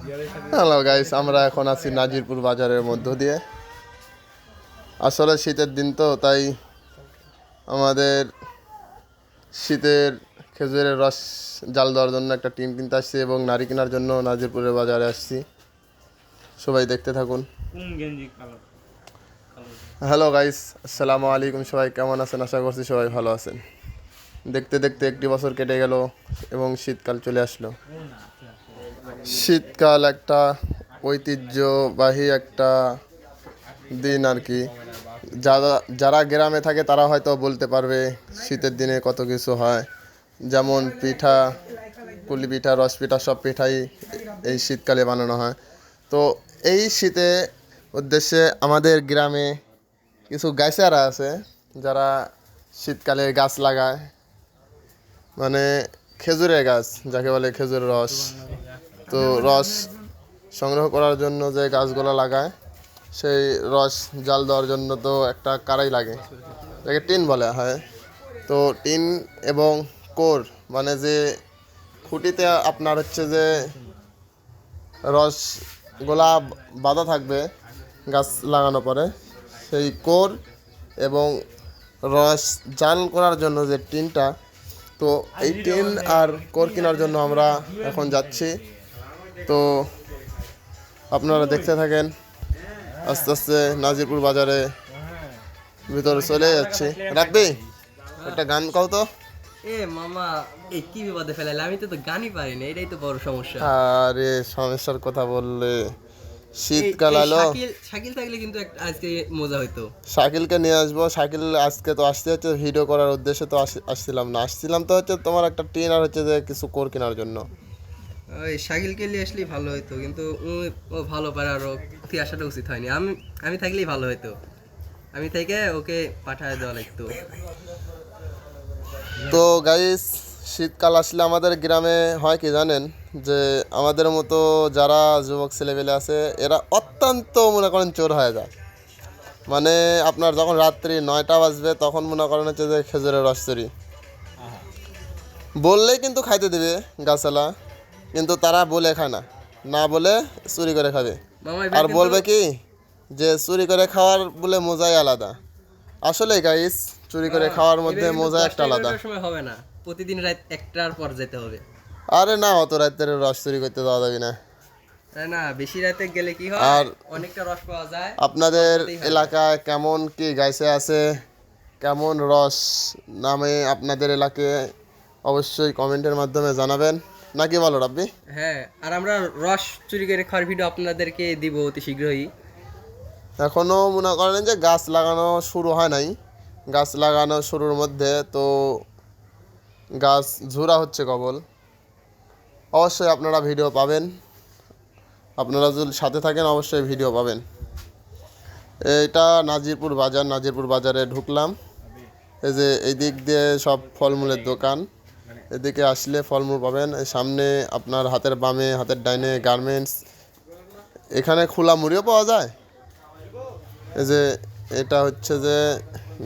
Hello guys, আমরা এখন আছি নাজিরপুর বাজারের মধ্য দিয়ে। আসলে শীতের দিন তো, তাই আমাদের শীতের খেজুরের রস জাল দেওয়ার জন্য একটা টিন কিনতে আসছি এবং নারী কেনার জন্য নাজিরপুরের বাজারে আসছি। সবাই দেখতে থাকুন। হ্যালো গাইস, আসসালামু আলাইকুম। সবাই কেমন আছেন? আশা করছি সবাই ভালো আছেন। দেখতে দেখতে একটি বছর কেটে গেল এবং শীতকাল চলে আসলো। শীতকাল একটা ঐতিহ্যবাহী একটা দিন আর কি। যারা যারা গ্রামে থাকে তারা হয়তো বলতে পারবে শীতের দিনে কত কিছু হয়, যেমন পিঠা, পুলি পিঠা, রস পিঠা, সব পিঠাই এই শীতকালে বানানো হয়। তো এই শীতে উদ্দেশ্যে আমাদের গ্রামে কিছু গাছেরা আছে যারা শীতকালে গাছ লাগায়, মানে খেজুরের গাছ যাকে বলে, খেজুর রস। তো রস সংগ্রহ করার জন্য যে গাছগুলো লাগায়, সেই রস জাল দেওয়ার জন্য তো একটা কারাই লাগে, যাকে টিন বলা হয়। তো টিন এবং কোর, মানে যে খুঁটিতে আপনার হচ্ছে যে রসগোলা বাঁধা থাকবে গাছ লাগানোর পরে, সেই কোর এবং রস জাল করার জন্য যে টিনটা, তো এই টিন আর কোর কেনার জন্য আমরা এখন যাচ্ছি। তো আপনারা দেখতে থাকেন। আস্তে আস্তে নাজিরপুর বাজারে ভিতরে চলে যাচ্ছি। রাব্বি, একটা গান কও তো। মামা, এই কি বিপদে ফেলাইলে, আমি তো গানই পারি না, এটাই তো বড় সমস্যা। আরে সমস্যার কথা বললে, শীতকাল এলো। শাকিল থাকলে কিন্তু আজকে মজা হইতো। শাকিলকে নিয়ে আসবো। শাকিল আজকে তো আসতে হচ্ছে ভিডিও করার উদ্দেশ্যে, তো আসছিলাম না। আসছিলাম তো হচ্ছে তোমার একটা টিন আর হচ্ছে যে কিছু কোর কেনার জন্য। ওই শাকিলকে নিয়ে আসলেই ভালো হইতো, কিন্তু ও ভালো পারে, আরো তুই আসাটা উচিত হয়নি। আমি থাকলেই ভালো হইতো। আমি থেকে ওকে পাঠায় দেওয়া লাগতো। তো গাইস, শীতকাল আসলে আমাদের গ্রামে হয় কি জানেন, যে আমাদের মতো যারা যুবক ছেলেপেলে আছে, এরা অত্যন্ত মনে করেন চোর হয়ে যায়। মানে আপনার যখন রাত্রি 9টা বাজবে, তখন মনে করেন হচ্ছে যে খেজুরের রস চুরি বললেই কিন্তু খাইতে দেবে গাছালা, কিন্তু তারা বলে খায় না, না বলে চুরি করে খাবে। আর বলবে কি যে চুরি করে খাওয়ার বলে মজাই আলাদা। আসলে গাইস, চুরি করে খাওয়ার মধ্যে মজা একটা আলাদা। সময় হবে না, প্রতিদিন রাত 1টার পর যেতে হবে। আরে না, অত রাতের রস চুরি করতে দেওয়া যাবে না। তাই না, বেশি রাতে গেলে কি হয়, আর অনেকটা রস পাওয়া যায়। আপনাদের এলাকায় কেমন কি গাইছে আছে, কেমন রস নামে আপনাদের এলাকায় অবশ্যই কমেন্টের মাধ্যমে জানাবেন, নাকি বলো রাব্বি? হ্যাঁ, আর আমরা রস চুরি করে খাওয়ার ভিডিও আপনাদেরকে দিব অতি শীঘ্রই। এখনও মনে করেন যে গাছ লাগানো শুরু হয় নাই, গাছ লাগানো শুরুর মধ্যে, তো গাছ ঝুরা হচ্ছে কেবল। অবশ্যই আপনারা ভিডিও পাবেন, আপনারা যদি সাথে থাকেন অবশ্যই ভিডিও পাবেন। এটা নাজিরপুর বাজার। নাজিরপুর বাজারে ঢুকলাম। এই যে এই দিক দিয়ে সব ফলমূলের দোকান, এদিকে আসলে ফলমূল পাবেন। এই সামনে আপনার হাতের বামে, হাতের ডাইনে গার্মেন্টস। এখানে খোলা মুড়িও পাওয়া যায়। এই যে এটা হচ্ছে যে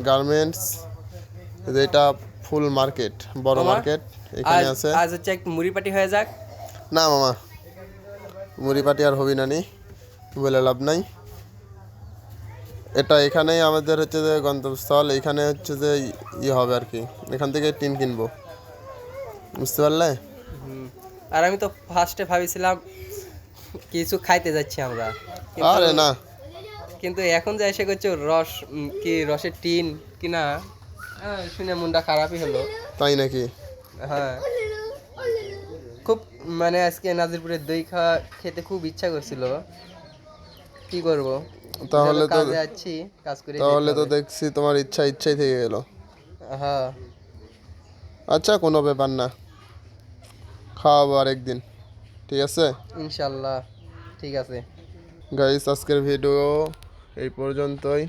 গার্মেন্টস, এই যে এটা ফুল মার্কেট, বড় মার্কেট এখানে আছে। আজ হচ্ছে এক মুড়ি পাটি হয়ে যাক। না মামা, মুড়ি পাটি আর হবি না, নি বলে লাভ নাই। এটা এখানেই আমাদের হচ্ছে যে গন্তব্যস্থল, এখানে হচ্ছে যে হবে আর কি। এখান থেকে টিন কিনবো, বুঝতে পারলে? আর আমি তো ফার্স্টে ভাবিছিলাম কিছু খাইতে যাচ্ছি আমরা, আরে না, কিন্তু এখন যে এসে করছে রস, কি রসের টিন কিনা, শুনে মনটা খারাপই হলো। তাই নাকি? হ্যাঁ, খুব মানে আজকে নাজিরপুরের দই খেতে খুব ইচ্ছা করছিল, কি করব। তাহলে তো যাচ্ছি, কাজ করে তাহলে তো দেখছি তোমার ইচ্ছাই থেকে গেল। হ্যাঁ, আচ্ছা, কোনো ব্যাপার না, খাওয়াবো আরেকদিন, ঠিক আছে? ইনশাল্লাহ, ঠিক আছে। গাইস, আজকের ভিডিও এই পর্যন্তই।